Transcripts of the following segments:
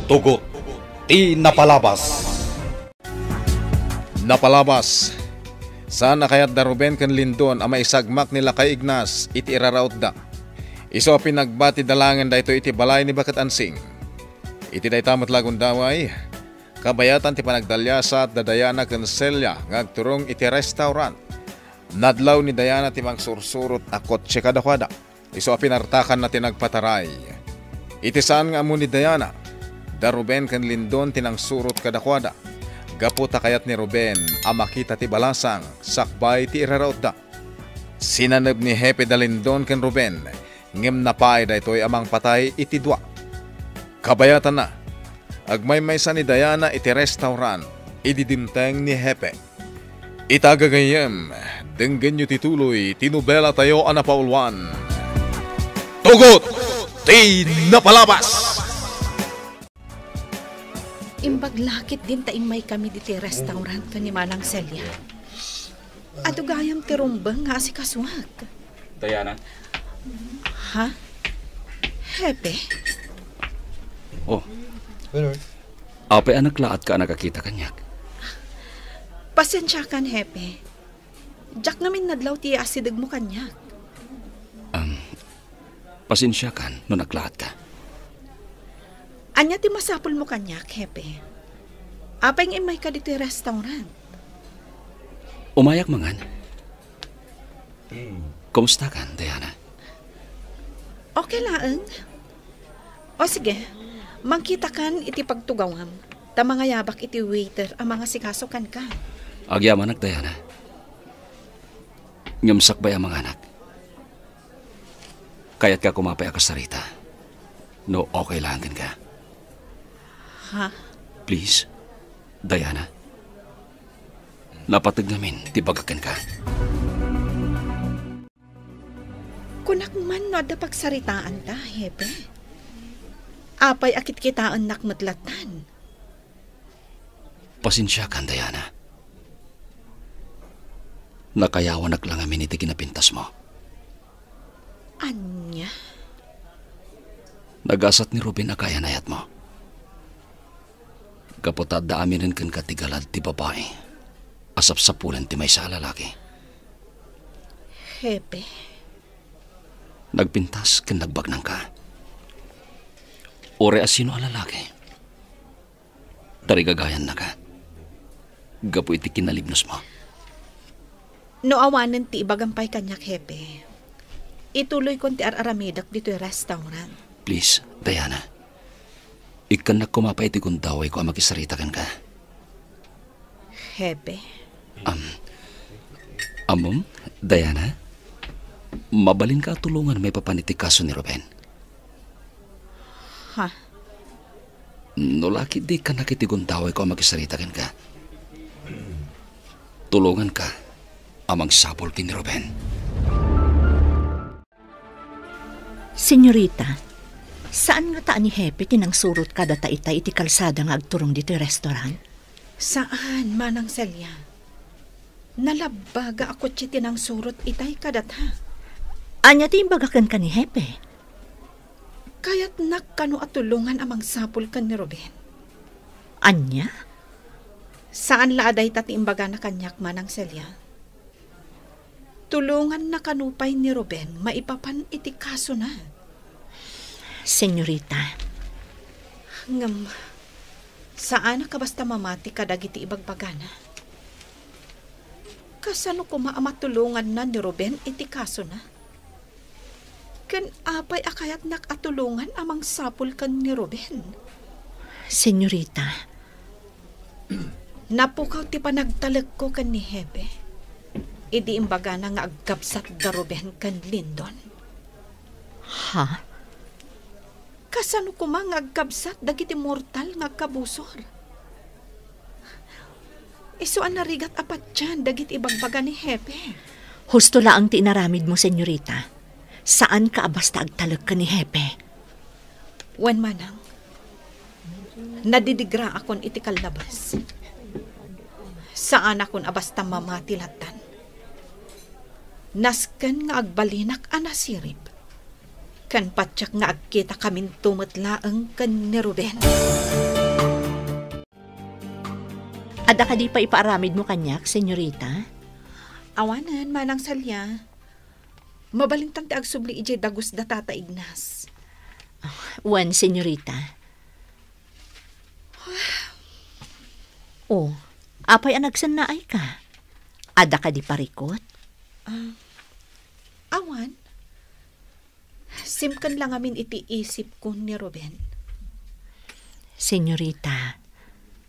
Tugot, ti napalabas. Napalabas. Sana kayat da Ruben ken Lindon ang maisagmak nila kay Ignas iti iraraut da. Iso pinagbati dalangan da ito iti balay ni Bakat Ansing. Iti daytamot lagun daway, kabayatan ti panagdalyasa at dadayana ken Celia ngagturong iti restaurant. Nadlaw ni Dayana ti mangsursurot a kotse kadakwada. Iso pinartakan na tinagpataray. Iti saan nga amo ni Dayana, da Ruben ken Lindon tinang surot kadakwada. Gaputa kayat ni Ruben ang makita ti balasang sakbay ti iraraut da. Sinaneb ni Hepe da Lindon ken Ruben ngem napay da ito'y amang patay iti dua. Kabayatan na, agmaymaysa ni Dayana iti restaurant ididimteng ni Hepe. Itagagayem, denggen nyo tituloy tinubela tayo anapaulwan. Tugot! Ti napalabas! Imbaglakit din taimay kami diti restaurant ka ni Manang Celia. Adugayam ti rumbang nga si kaswag. Diana? Ha? Hepe? Oh. Ape anak laat ka nakakita kanyak. Pasensya kan, Hepe. Jack namin nadlaw ti asidag mo kanyak. Pasensya kan no naglaat ka. Anya ti masapul mo kanyak, Hepe. Apeng imay ka diti restaurant. Umayak mangan. Kumusta kan, Diana? Okay laeng. O sige, mangkita kan iti pagtugawam. Ta mga yabak iti waiter ang mga sikasukan ka. Agyaman anak, Diana. Nyamsak ba ang mga anak? Kaya't ka kumapay ka sarita. No, okay lang ka. Ha? Please, Diana. Napatag namin, tibagakan ka. Kunak man no da pagsaritaan ta, Hepe. Apay akit kitaan nakmatlatan. Pasensya kan, Diana. Nakayawan lang amin iti kinapintas mo. Anya? Nagasat ni Ruben akaya nayat mo. Kapotad da aminin kan katigalad ti babae. Asap-sapulan ti may sa lalaki. Hepe. Nagpintas kan nagbagnang ka. Ore asino ang lalaki. Tarigagayan na ka. Gapo iti kinalibnos mo. No awanan ti ibagampay kanyak, Hepe. Ituloy kon ti araramidak dito yung restaurant. Please, Diana. Ikan na kumapay ti kundaway ko ang makisarita kan ka. Hepe. Amom, Diana. Mabalin ka tulungan may papaniti kaso ni Ruben. Ha? No laki di ka nakitigundaw ko makisarita kan ka. Tulungan ka amang sapol kin ni Ruben. Senyorita, saan nga taan ni Hepe tinang surot kada taitay iti kalsada nga agturong dito restaurant? Saan, Manang Celia? Nalabaga ako ti tinang surot itay kadat ha. Anya ti imbagakan ka ni Hepe? Kaya't nakano at tulungan amang sapol kan ni Ruben. Anya? Saan laaday tati imbaga na kanyak, Manang Celia? Tulungan na kanupay ni Ruben maipapan iti kaso na. Senyorita. Ngam, saan ka basta mamati kadagiti ibagbagana? Kasano ko maamatulungan na ni Ruben iti kaso na? Kan apay akayat nakatulungan amang sapul kan ni Ruben. Senyorita. Napukaw ti panagtalag ko kan ni Hepe. Idi imbaga na nga agkapsat da Ruben kan Lindon. Ha? Kasano ko mga agkapsat dagiti mortal nga kabusor. Isuan narigat apat dyan dagiti ibagbaga ni Hepe. Husto laang ti inaramid mo, senyorita. Saan ka basta agtalag ka ni Hepe? Wen manang, nadidigra akon iti kalabas. Saan akon abasta mamatilatan? Nasken nga agbalinak anasirip. Kan patsak nga agkita kamin tumatlaang kan ni Ruben. Ada ka di pa ipaaramid mo kanyak, senyorita? Awanan, manang salya. Mabalintang ti agsubli ijay dagus da Tata Ignas. Wan, senyorita. Oh, apay ang nagsanaay ka? Ada ka di parikot? Awan. Simkan lang amin iti isip ko ni Ruben. Senyorita,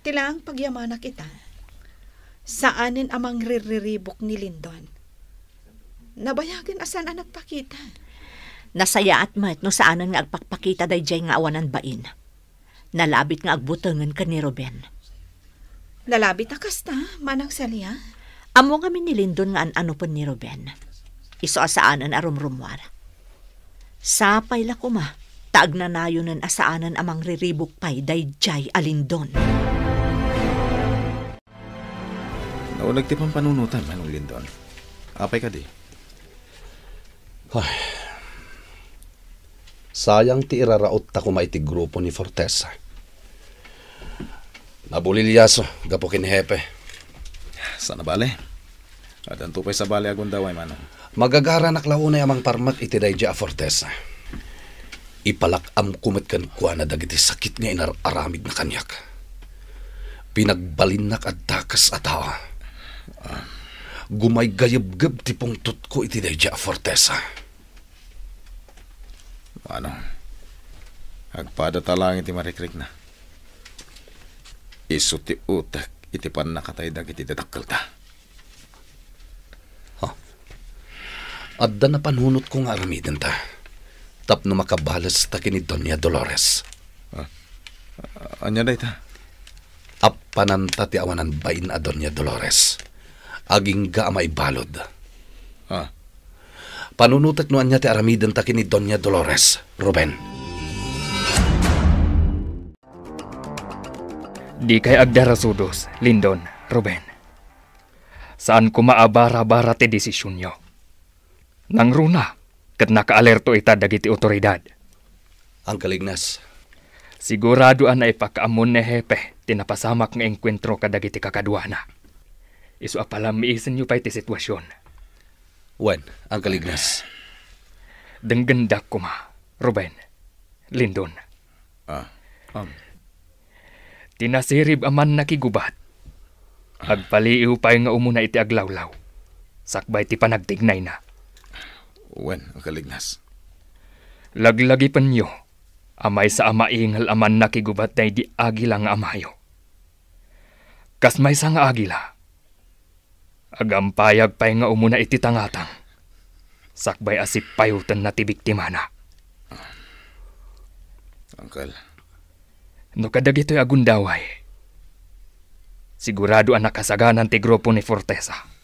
Tilang pagyamana kita. Saanin amang ririribok ni Lindon? Nabayagan asan ang nagpakita. nasaya at mat no saanan nga agpakpakita dayjay nga awanan bain. Nalabit nga agbutangan ka ni Ruben. Nalabit akas ta, manang salya. Amo nga minilindon nga ano pa ni Ruben. Iso asaanan arumrumwar. Sapay la kuma, taag na nayonan asaanan amang riribok pay dayjay alindon. Naunag ti pang panunutan, Manong Lindon. Apay ka di. Ay. Sayang ti iraraot ta kuma iti grupo ni Fortesa. Nabulilyaso, gapo kin hepe. Sana bale? Adan tupay sa bale agon daway, Manong. Magagara naklaunay amang parmak iti dayja a Fortesa. Ipalakam kumet kan kuana dagiti sakit nga inararamid na kanyak. Pinagbalinnak at takas atawa. Gumay gayab-gab ti pungtot ko iti dayja a Fortesa. Ano? Agpada talang iti marikrik na. Isu ti utak iti pan nakatay dagiti dadakkel ta. Adda na panhunot ko nga aramiden ta. Tapno makabalas ta kini Doña Dolores. Anya day ta? Appanan ta ti awanan bain a Doña Dolores. Aging ga amay balod. Panunutak no anya ti aramiden ta kini Doña Dolores, Ruben. Di kay agdarasudos, Lindon, Ruben. Saan ko maabara-bara ti desisyon nyo? Nang runa, kat nakaalerto ita dagiti otoridad. Ang kalignas. Sigurado na ipakaamon ni Hepe, tinapasamak nga engkwentro kadagiti kakadwana. Isu apalamiisin nyo pa iti sitwasyon. Wen, ang kalignas. Denggendak ko ma, Ruben, Lindon. Tinasirib aman nakigubat. Agpaliiw pa nga umuna iti aglawlaw. Sakbay ti panagtignay na. Wen, ang kalignas. Laglagi pa nyo, amay sa amaingal aman nakigubat na di agila nga amayo. Kas may sa nga agila. Agampayag pa nga umuna iti tangatang. Sakbay asip payutan na ti biktima na. Uncle. No kadagito'y agundaway. Sigurado ang nakasaganan ti grupo ni Fortesa.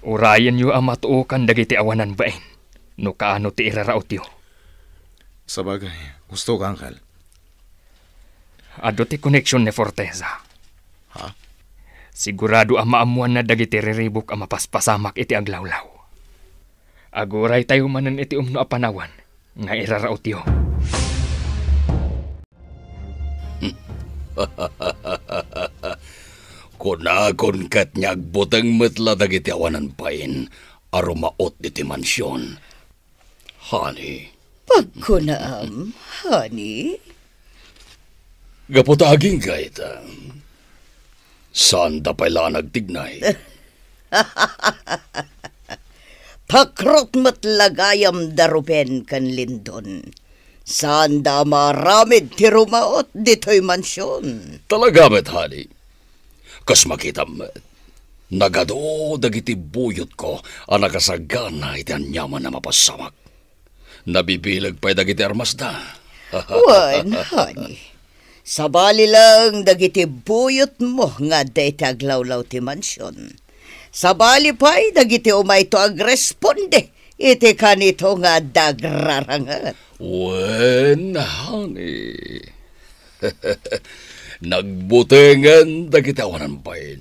Urayan yu ang matuokan dagiti awanan bain. No kaano ti iraraot yu. Sabagay, gusto ka, Uncle. Ado ti koneksyon ni Fortesa. Ha? Sigurado ang maamuan na dagiti riribok ang mapaspasamak iti aglawlaw. Aguray tayo manan iti umno a panawan nga iraraot yu. Kunakon kat nyagbutang metla dagiti awanan pain arumaot iti mansyon. Honey. Pagkunaam, honey? Gaputaging ka ita. Saan da pala nagtignay? Pakrot matlagayam daruben kan Lindon. Saan da maramid ti rumaot dito'y mansyon? Talaga met, honey. Kas makita met. Nagado dagiti buyot ko ang nakasagana iti anyaman na mapasamak. Nabibilag pa'y dagiti armas da. Wan, honey. Sabali lang dagiti buyot mo nga dayta aglawlaw ti mansyon. Sabali pa'y dagiti umay to agresponde iti kanito nga dagrarangat. Wen, honey. Nagbutengan dagiti awanan pain.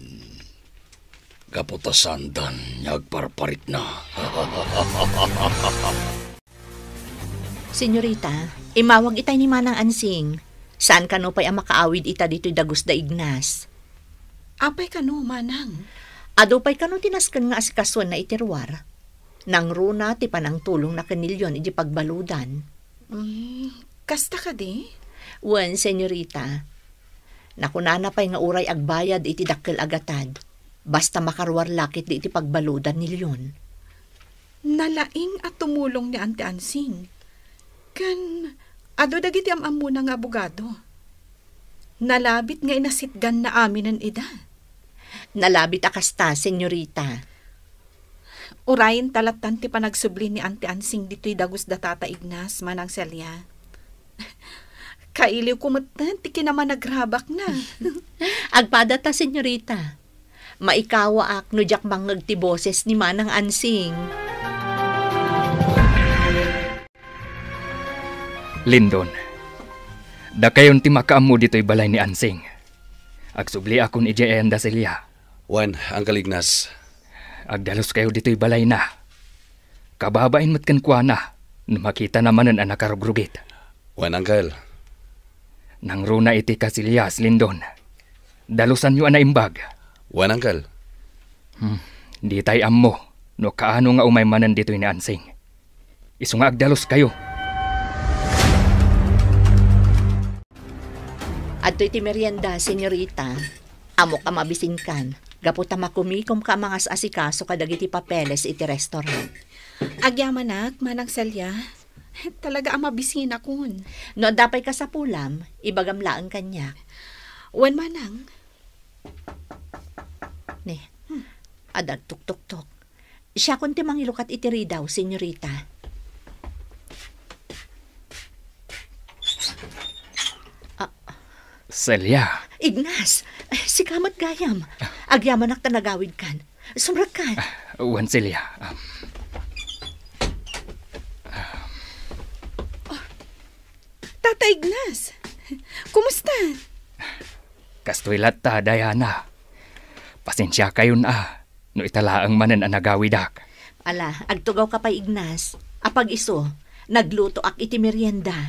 Kaputasan dan nyagparparit na. Senyorita, imawag itay ni Manang Ansing. Saan ka no pa'y ang makaawid ita dito'y dagos da Ignas? Apay ka no, manang. Ado pa'y ka no tinaskan nga asikaswan na itirwar. Nang runa ti panang tulong na kanilyon iti pagbaludan. Kasta ka di? Wen, senyorita. Nakunana pa'y nga uray agbayad iti dakkel agatad. Basta makarwar lakit di iti pagbaludan nilyon. Nalaing at tumulong ni Ante Ansing. Kan, ado dagiti amamu nga abogado. Nalabit nga inasitgan na amin ang ida. Nalabit akasta, senyorita. Urayin talatan ti panagsubli ni Ante Ansing dito'y dagos da Tata Ignas, Manang Celia. Kailiw kumatan, ti kinaman nagrabak na. Agpada ta, senyorita. Maikawa ak no jak bangag ti boses ni Manang Ansing. Lindon, da kayon ti makaamu dito'y balay ni Ansing. Agsubli akon ijean da Celia. Wan, Uncle Ignas. Agdalos kayo dito'y balay na. Kababain mo't kankwana, na makita naman ang nakarugrugit. Wan, Uncle. Nang runa iti Casillas, Lindon. Dalusan nyo na imbag. Wan, Uncle. Di tay ammo, no kaano nga umaymanan dito'y ni Ansing. Isu nga agdalos kayo. Adto'y ti merienda, senyorita. Amok ka mabisingkan. Gaputa makumikom ka mga asikaso kadagiti papeles iti restaurant. Agyamanak, Manang Celia. Talaga ang mabisina kun. No, dapay ka sa pulam, ibagamlaan kanya. Wan, Manang. Ne, adag tuk-tuk-tuk. Siya kun ti mangilukat itiri daw, senyorita. Celia. Ignas, si kamat gayam. Agyaman ak tanagawid kan. Sumrak kan. Wan, Celia. Tata Ignas, kumusta? Kastoy lata, Diana. Pasensya kayo na. No italaang manan ang nagawidak. Ala, agtugaw ka pa, Ignas. Apag iso, nagluto ak iti merienda.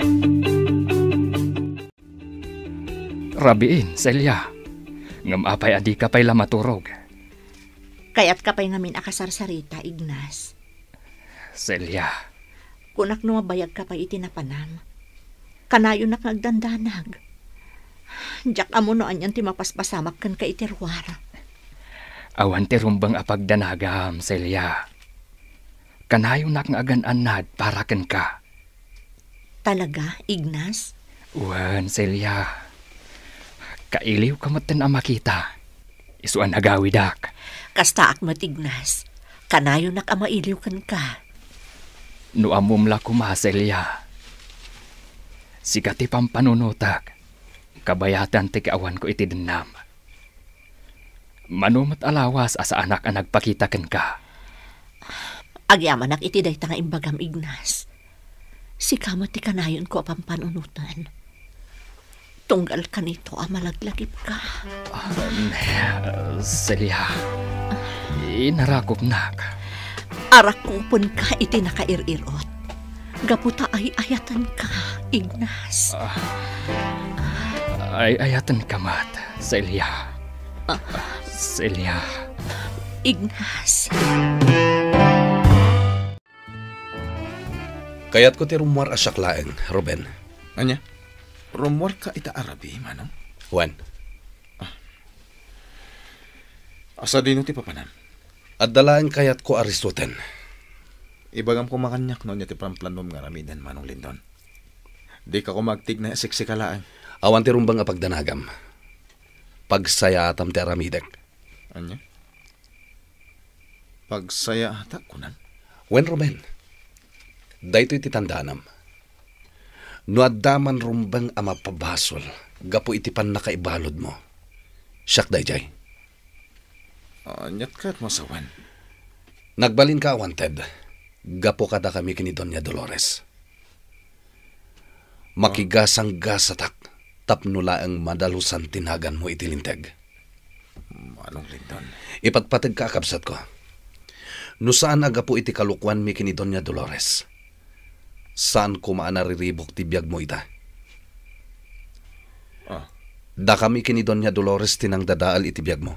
Rabiin, Celia. Ngam apay adi ka pa'y lamaturog. Kaya't ka pa'y ngamin akasarsarita, Ignas. Celia. Kunak no mabayag ka pa'y itinapanam. Kanayo nak nagdandanag. Diyak amo no anyan ti mapaspasamak kan ka itirwara. Awan ti rumbang apagdanagam, Celia. Kanayo nak ngagan-anad para ken ka. Talaga, Ignas? Wan, Celia. Kailiw ka matin ang makita. Isuan nagawidak. Kasta ak matignas. Kanayo nak amailiw kan ka. No amumla kuma, Celia. Sigati pampanunutak. Kabayatan ti kaawan ko iti denam. Manumat alawas asa anak ang nagpakita ken ka. Agyaman ak iti day nga imbagam, Ignas. Si kamat ti kanayon ko pampanunutan. Tunggal ka nito, malagлагip ka. Celia, inarakop nak. Arakupon ka iti nakairirot. Gaputa ay ayatan ka, Ignas. Ay ayatan ka mat, Celia. Celia. Ignas. Kaya't ko ti rumwar asyaklaeng, Ruben. Anya? Rumor ka ita Arabi, manong? Wan. Asa din ti papanan? At dalaan kayat ko aristoten. Ibagam ko makanyak no niya ti pramplanom nga ramidan, Manong Lindon. Di ka ko magtig na siksikalaan. Awan ti rumbang apagdanagam. Pagsayatam ti aramidek. Anya? Pagsaya ata kunan? Wen, Ruben. Dayto'y ti tandanam. No addaman rumbang ama pabasol, gapo itipan na kaibalod mo. Siyak dayjay. Anyat ka't masawan. Nagbalin ka, wanted. Gapo kada kami kini Doña Dolores. Makigasang gasatak, tapnula ang madalusan tinagan mo itilinteg. Manong Lindon. Ipatpatag ka akabsat ko. No saan agapo iti kalukwan mi kini Doña Dolores. Saan ko maanariribok ti biyag mo ita? Ah. Da kami kini Doña Dolores tinang dadaal iti biyag mo.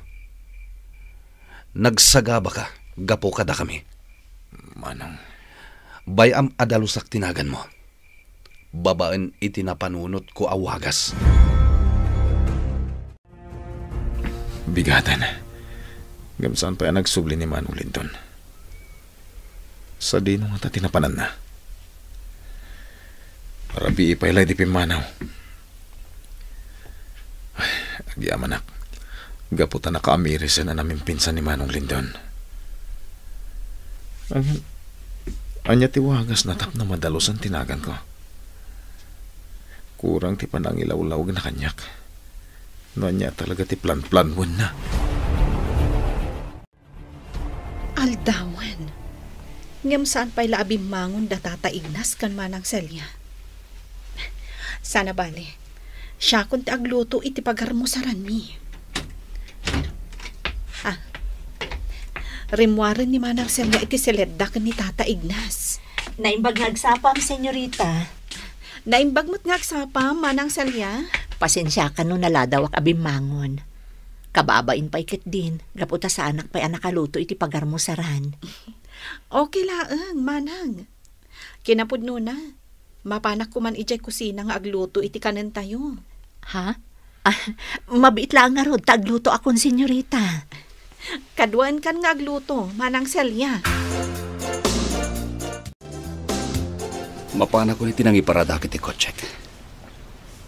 Nagsagaba ka, gapo ka da kami. Manang, Bayam adalusak tinagan mo. Babaan iti napanunot ko awagas. bigatan. Gamsaan pa yan nagsubli ni Manong Linton. Sa dino nga ta tinapanan na. Para biipay di pimanaw. Agyaman nak. Gaputan na kaamirisan na namin pinsan ni Manong Linton. Anya tiwagas na tap na madalos ang tinagan ko. Kurang ti panangilaw-law na kanyak. No anya talaga ti plan-plan mo na. Aldawan. Ngam saan pa'y laabing mangon datata ignas kan manang selya. Sana bale. Siya kung ti agluto iti pagarmusaran mi. Rimwaran ni manang selya iti seledda kan ni Tata Ignas. Naimbag ngagsapam, senyorita. Naimbag mo't ngagsapam, manang selya? Pasensya ka no naladawak abimangon. Kababain pa ikit din. Gaputa sa anak pa'y anakaluto iti pagarmusaran. Okay laang, manang. Kinapudno na. Mapanak ko man ijay kusina nga agluto iti kanan tayo. Ha? Mabit lang nga rod, tagluto akong senyorita. Kaduan kan nga agluto, manang selya. Mapana ko ni tinang iparada kiti kotsek.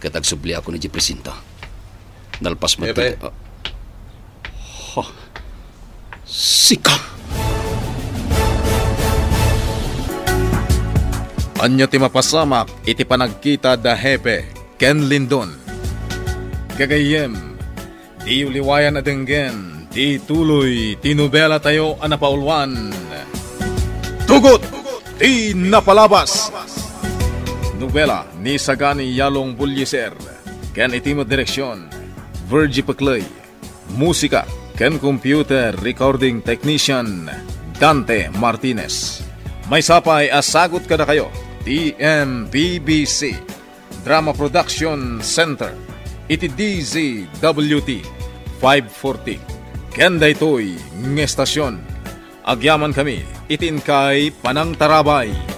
Katagsubli ako ni Presinto. Nalpas mo Bebe. Sika! Anya ti mapasamak iti panagkita da hepe Ken Lindon. Gagayem, di uliwayan na denggen, di tuloy, tinubela tayo anapaulwan. Tugot, di napalabas. Nobela ni Sagani Yalong Bulyeser, ken itimo direksyon, Virgie Paclay. Musika, ken computer recording technician, Dante Martinez. May sapay asagot kada kayo, TMPBC, Drama Production Center, iti DZWT 540. Ken daytoy ng estasyon. Agyaman kami, itin kay Panang Tarabay.